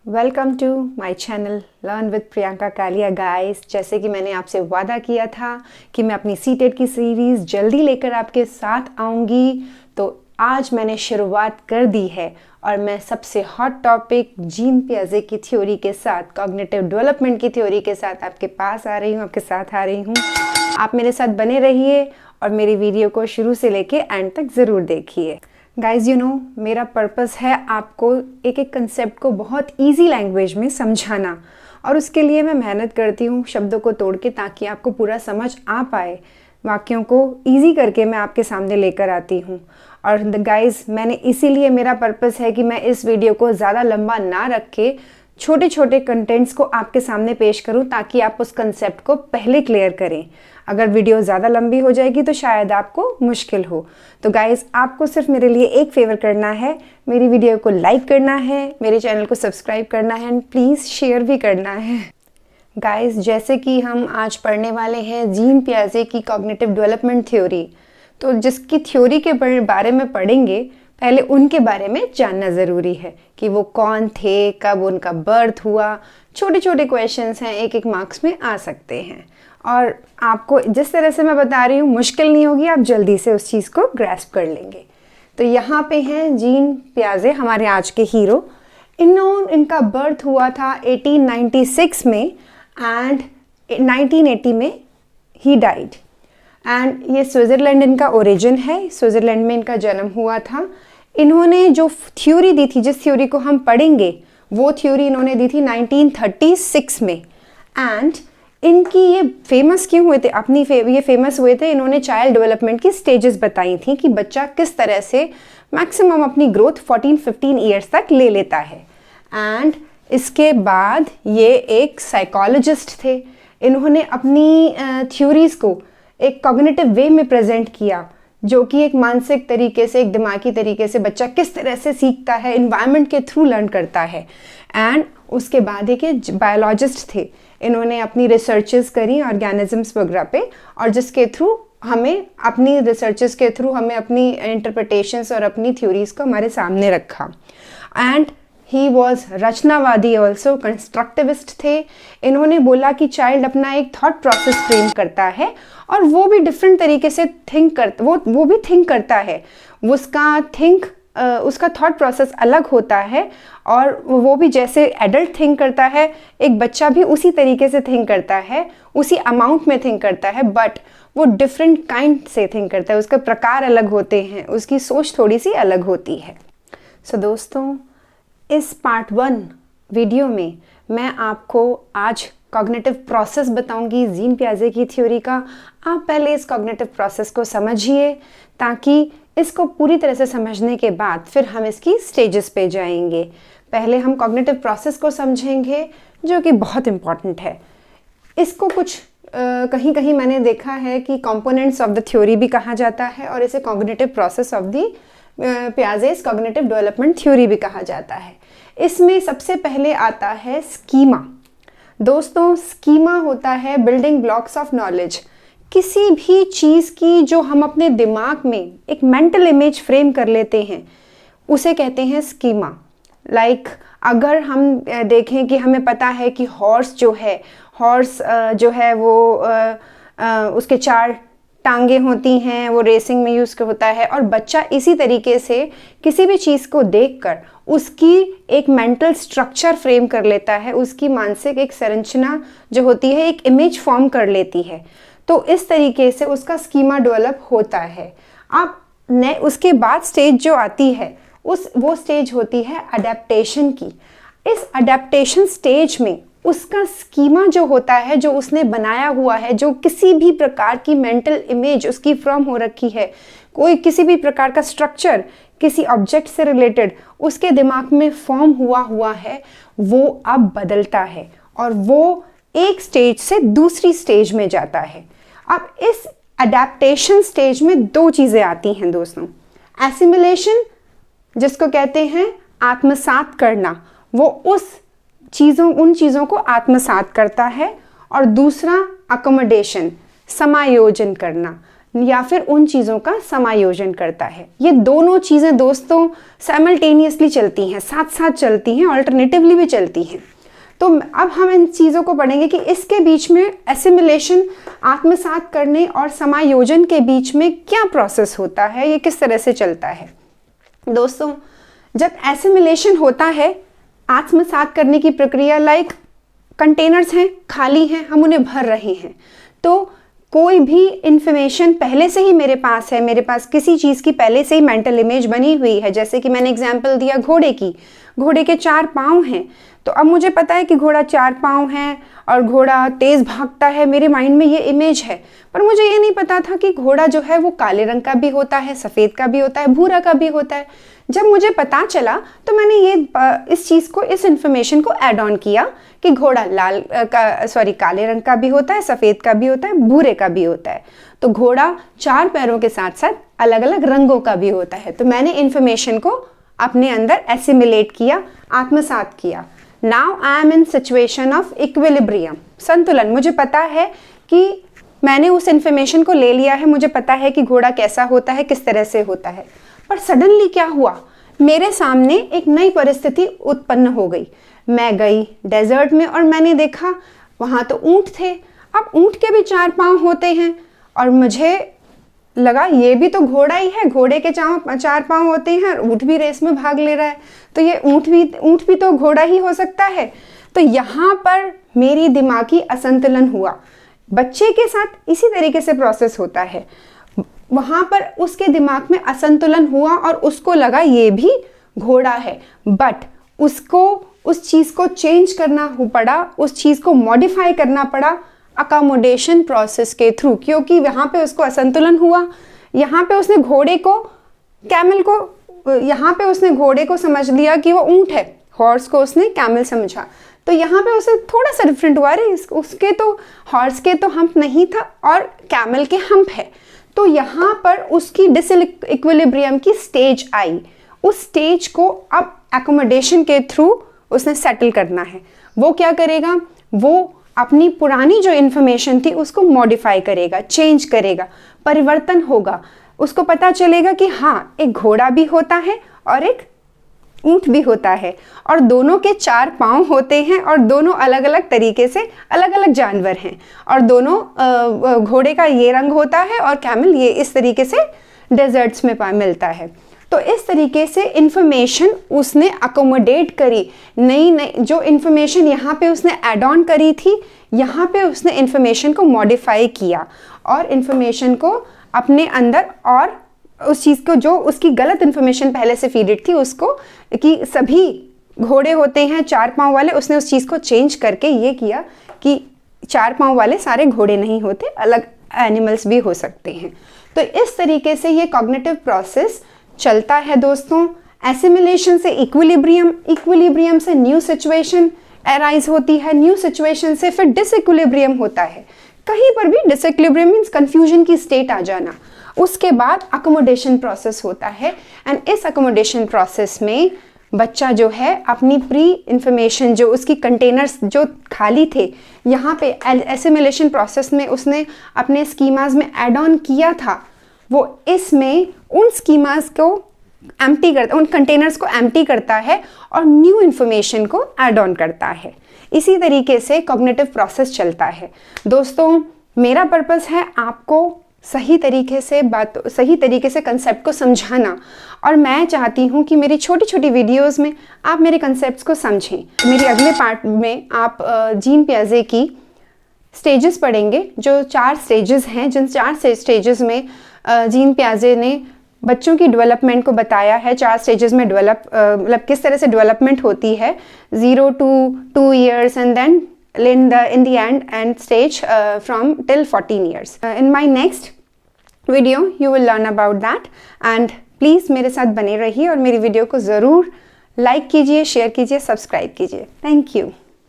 Welcome to my channel learn with Priyanka Kaliya guys. जैसे कि मैंने आपसे वादा किया था कि मैं अपनी सीटेट की सीरीज़ जल्दी लेकर आपके साथ आऊँगी, तो आज मैंने शुरुआत कर दी है और मैं सबसे हॉट टॉपिक जीन पियाजे की थ्योरी के साथ, कॉग्निटिव डेवलपमेंट की थ्योरी के साथ आपके पास आ रही हूँ, आपके साथ आ रही हूँ। आप मेरे साथ बने रहिए और मेरी वीडियो को शुरू से लेके एंड तक ज़रूर देखिए। गाइज मेरा पर्पस है आपको एक एक कंसेप्ट को बहुत इजी लैंग्वेज में समझाना, और उसके लिए मैं मेहनत करती हूँ शब्दों को तोड़ के, ताकि आपको पूरा समझ आ पाए। वाक्यों को इजी करके मैं आपके सामने लेकर आती हूँ। और गाइज मैंने इसीलिए, मेरा पर्पस है कि मैं इस वीडियो को ज़्यादा लंबा ना रख के छोटे छोटे कंटेंट्स को आपके सामने पेश करूं, ताकि आप उस कंसेप्ट को पहले क्लियर करें। अगर वीडियो ज़्यादा लंबी हो जाएगी तो शायद आपको मुश्किल हो। तो गाइज़ आपको सिर्फ मेरे लिए एक फेवर करना है, मेरी वीडियो को लाइक करना है, मेरे चैनल को सब्सक्राइब करना है एंड प्लीज़ शेयर भी करना है। गाइज़ जैसे कि हम आज पढ़ने वाले हैं जीन पियाजे की कॉग्निटिव डेवलपमेंट थ्योरी, तो जिसकी थ्योरी के बारे में पढ़ेंगे, पहले उनके बारे में जानना ज़रूरी है कि वो कौन थे, कब उनका बर्थ हुआ। छोटे छोटे क्वेश्चंस हैं, एक एक मार्क्स में आ सकते हैं, और आपको जिस तरह से मैं बता रही हूँ मुश्किल नहीं होगी, आप जल्दी से उस चीज़ को ग्रैस्प कर लेंगे। तो यहाँ पे हैं जीन पियाजे, हमारे आज के हीरो। इनका बर्थ हुआ था 1896 में एंड 1980 में ही डाइड। एंड ये स्विट्ज़रलैंड इनका ओरिजिन है, स्विट्ज़रलैंड में इनका जन्म हुआ था। इन्होंने जो थ्योरी दी थी, जिस थ्योरी को हम पढ़ेंगे, वो थ्योरी इन्होंने दी थी 1936 में। एंड इनकी ये फेमस क्यों हुए थे, ये फेमस हुए थे, इन्होंने चाइल्ड डेवलपमेंट की स्टेजेस बताई थी कि बच्चा किस तरह से मैक्सिमम अपनी ग्रोथ 14-15 ईयर्स तक ले लेता है। एंड इसके बाद ये एक साइकोलॉजिस्ट थे। इन्होंने अपनी थ्योरीज को एक कॉग्निटिव वे में प्रेजेंट किया, जो कि एक मानसिक तरीके से, एक दिमागी तरीके से बच्चा किस तरह से सीखता है, इन्वायरमेंट के थ्रू लर्न करता है। एंड उसके बाद एक बायोलॉजिस्ट थे, इन्होंने अपनी रिसर्चेस करी ऑर्गेनिजम्स वगैरह पे, और जिसके थ्रू हमें अपनी रिसर्चेस के थ्रू हमें अपनी इंटरप्रिटेशंस और अपनी थ्योरीज को हमारे सामने रखा। एंड ही वॉज रचनावादी, ऑल्सो कंस्ट्रक्टिविस्ट थे। इन्होंने बोला कि चाइल्ड अपना एक थॉट प्रोसेस फ्रेम करता है, और वो भी डिफरेंट तरीके से वो भी थिंक करता है। उसका थॉट प्रोसेस अलग होता है, और वो भी जैसे एडल्ट थिंक करता है, एक बच्चा भी उसी तरीके से थिंक करता है, उसी अमाउंट में थिंक करता है, बट वो डिफरेंट काइंड से थिंक करता है, उसके प्रकार अलग होते हैं, उसकी सोच थोड़ी सी अलग होती है। सो दोस्तों, इस पार्ट 1 वीडियो में मैं आपको आज कॉग्निटिव प्रोसेस बताऊंगी जीन पियाजे की थ्योरी का। आप पहले इस कॉग्निटिव प्रोसेस को समझिए, ताकि इसको पूरी तरह से समझने के बाद फिर हम इसकी स्टेजेस पे जाएंगे। पहले हम कॉग्निटिव प्रोसेस को समझेंगे, जो कि बहुत इम्पॉर्टेंट है। इसको कुछ कहीं कहीं मैंने देखा है कि कंपोनेंट्स ऑफ द थ्योरी भी कहा जाता है, और इसे cognitive process of the Piaget's cognitive development theory भी कहा जाता है। इसमें सबसे पहले आता है स्कीमा। दोस्तों, स्कीमा होता है बिल्डिंग ब्लॉक्स ऑफ नॉलेज। किसी भी चीज़ की जो हम अपने दिमाग में एक मेंटल इमेज फ्रेम कर लेते हैं, उसे कहते हैं स्कीमा। लाइक अगर हम देखें कि हमें पता है कि हॉर्स जो है वो उसके 4 टांगे होती हैं, वो रेसिंग में यूज़ होता है, और बच्चा इसी तरीके से किसी भी चीज़ को देखकर उसकी एक मेंटल स्ट्रक्चर फ्रेम कर लेता है, उसकी मानसिक एक संरचना जो होती है, एक इमेज फॉर्म कर लेती है। तो इस तरीके से उसका स्कीमा डेवलप होता है। अब उसके बाद स्टेज जो आती है, वो स्टेज होती है अडेप्टेशन की। इस अडेप्टेशन स्टेज में उसका स्कीमा जो होता है, जो उसने बनाया हुआ है, जो किसी भी प्रकार की मेंटल इमेज उसकी फॉर्म हो रखी है, कोई किसी भी प्रकार का स्ट्रक्चर किसी ऑब्जेक्ट से रिलेटेड उसके दिमाग में फॉर्म हुआ है, वो अब बदलता है, और वो एक स्टेज से दूसरी स्टेज में जाता है। अब इस अडेप्टेशन स्टेज में 2 चीज़ें आती हैं दोस्तों। एसिमिलेशन, जिसको कहते हैं आत्मसात करना, वो उन चीज़ों को आत्मसात करता है, और दूसरा अकोमोडेशन, समायोजन करना। या फिर उन चीज़ों का समायोजन करता है। ये दोनों चीज़ें दोस्तों साइमल्टेनियसली चलती हैं, साथ साथ चलती हैं, ऑल्टरनेटिवली भी चलती हैं। तो अब हम इन चीज़ों को पढ़ेंगे कि इसके बीच में एसिमिलेशन, आत्मसात करने और समायोजन के बीच में क्या प्रोसेस होता है, ये किस तरह से चलता है। दोस्तों जब एसिमिलेशन होता है, आत्मसात करने की प्रक्रिया लाइक कंटेनर्स हैं, खाली हैं, हम उन्हें भर रहे हैं। तो कोई भी इंफॉर्मेशन पहले से ही मेरे पास है, मेरे पास किसी चीज़ की पहले से ही मेंटल इमेज बनी हुई है। जैसे कि मैंने एग्जांपल दिया घोड़े की, घोड़े के 4 पाँव हैं, तो अब मुझे पता है कि घोड़ा 4 पाँव है और घोड़ा तेज़ भागता है, मेरे माइंड में ये इमेज है। पर मुझे ये नहीं पता था कि घोड़ा जो है वो काले रंग का भी होता है, सफ़ेद का भी होता है, भूरा का भी होता है। जब मुझे पता चला तो मैंने इस चीज़ को, इस इंफॉर्मेशन को ऐड ऑन किया कि घोड़ा काले रंग का भी होता है, सफ़ेद का भी होता है, भूरे का भी होता है। तो घोड़ा 4 पैरों के साथ साथ अलग अलग रंगों का भी होता है। तो मैंने इंफॉर्मेशन को अपने अंदर एसिमिलेट किया, आत्मसात किया। Now I am in situation of equilibrium, संतुलन। मुझे पता है कि मैंने उस इंफॉर्मेशन को ले लिया है, मुझे पता है कि घोड़ा कैसा होता है, किस तरह से होता है। पर सडनली क्या हुआ, मेरे सामने एक नई परिस्थिति उत्पन्न हो गई। मैं गई डेजर्ट में और मैंने देखा वहाँ तो ऊँट थे। अब ऊँट के भी 4 पाँव होते हैं और मुझे लगा ये भी तो घोड़ा ही है, घोड़े के 4 पाँव होते हैं, ऊँट भी रेस में भाग ले रहा है, तो ये ऊँट भी तो घोड़ा ही हो सकता है। तो यहाँ पर मेरी दिमागी असंतुलन हुआ। बच्चे के साथ इसी तरीके से प्रोसेस होता है। वहाँ पर उसके दिमाग में असंतुलन हुआ और उसको लगा ये भी घोड़ा है, बट उसको उस चीज़ को चेंज करना पड़ा, उस चीज़ को मॉडिफाई करना पड़ा अकोमोडेशन प्रोसेस के थ्रू, क्योंकि वहाँ पे उसको असंतुलन हुआ। यहाँ पे उसने घोड़े को समझ लिया कि वो ऊँट है, हॉर्स को उसने कैमल समझा। तो यहाँ पे उसे थोड़ा सा डिफरेंट हुआ, अरे उसके तो हॉर्स के तो हम्प नहीं था और कैमल के हम्प है। तो यहाँ पर उसकी डिसइक्विलिब्रियम की स्टेज आई। उस स्टेज को अब एकोमोडेशन के थ्रू उसने सेटल करना है। वो क्या करेगा, वो अपनी पुरानी जो इन्फॉर्मेशन थी उसको मॉडिफाई करेगा, चेंज करेगा, परिवर्तन होगा। उसको पता चलेगा कि हाँ, एक घोड़ा भी होता है और एक ऊँट भी होता है और दोनों के 4 पाँव होते हैं और दोनों अलग अलग तरीके से अलग अलग जानवर हैं और दोनों घोड़े का ये रंग होता है और कैमल ये इस तरीके से डेजर्ट्स में मिलता है। तो इस तरीके से इंफॉर्मेशन उसने अकोमोडेट करी, नई जो इंफॉर्मेशन यहाँ पे उसने ऐड ऑन करी थी, यहाँ पे उसने इंफॉर्मेशन को मॉडिफाई किया और इंफॉर्मेशन को अपने अंदर, और उस चीज़ को जो उसकी गलत इन्फॉर्मेशन पहले से फीडेड थी उसको, कि सभी घोड़े होते हैं 4 पाँव वाले, उसने उस चीज़ को चेंज करके ये किया कि 4 पाँव वाले सारे घोड़े नहीं होते, अलग एनिमल्स भी हो सकते हैं। तो इस तरीके से ये कॉग्निटिव प्रोसेस चलता है दोस्तों। एसिमिलेशन से इक्विलिब्रियम, इक्विलिब्रियम से न्यू सिचुएशन अराइज होती है, न्यू सिचुएशन से फिर डिसइक्विलिब्रियम होता है। कहीं पर भी डिसइक्विलिब्रियम मीन्स कंफ्यूजन की स्टेट आ जाना। उसके बाद अकोमोडेशन प्रोसेस होता है एंड इस अकोमोडेशन प्रोसेस में बच्चा जो है अपनी प्री इंफॉर्मेशन, जो उसकी कंटेनर्स जो खाली थे, यहाँ पे एसिमिलेशन प्रोसेस में उसने अपने स्कीमाज में ऐड ऑन किया था, वो इसमें उन स्कीमाज को एम्प्टी करता, उन कंटेनर्स को एम्प्टी करता है और न्यू इन्फॉर्मेशन को ऐड ऑन करता है। इसी तरीके से कॉग्निटिव प्रोसेस चलता है। दोस्तों मेरा पर्पस है आपको सही तरीके से कंसेप्ट को समझाना, और मैं चाहती हूँ कि मेरी छोटी छोटी वीडियोस में आप मेरे कंसेप्ट्स को समझें। मेरी अगले पार्ट में आप जीन पियाजे की स्टेजेस पढ़ेंगे, जो 4 स्टेजेस हैं, जिन 4 स्टेजेस में जीन पियाजे ने बच्चों की डेवलपमेंट को बताया है। 4 स्टेजेस में मतलब किस तरह से डेवलपमेंट होती है, 0 to 2 years and then in the end stage from till 14 years. In my next video you will learn about that, and please मेरे साथ बने रहिए और मेरी वीडियो को ज़रूर लाइक कीजिए, शेयर कीजिए, सब्सक्राइब कीजिए। Thank you.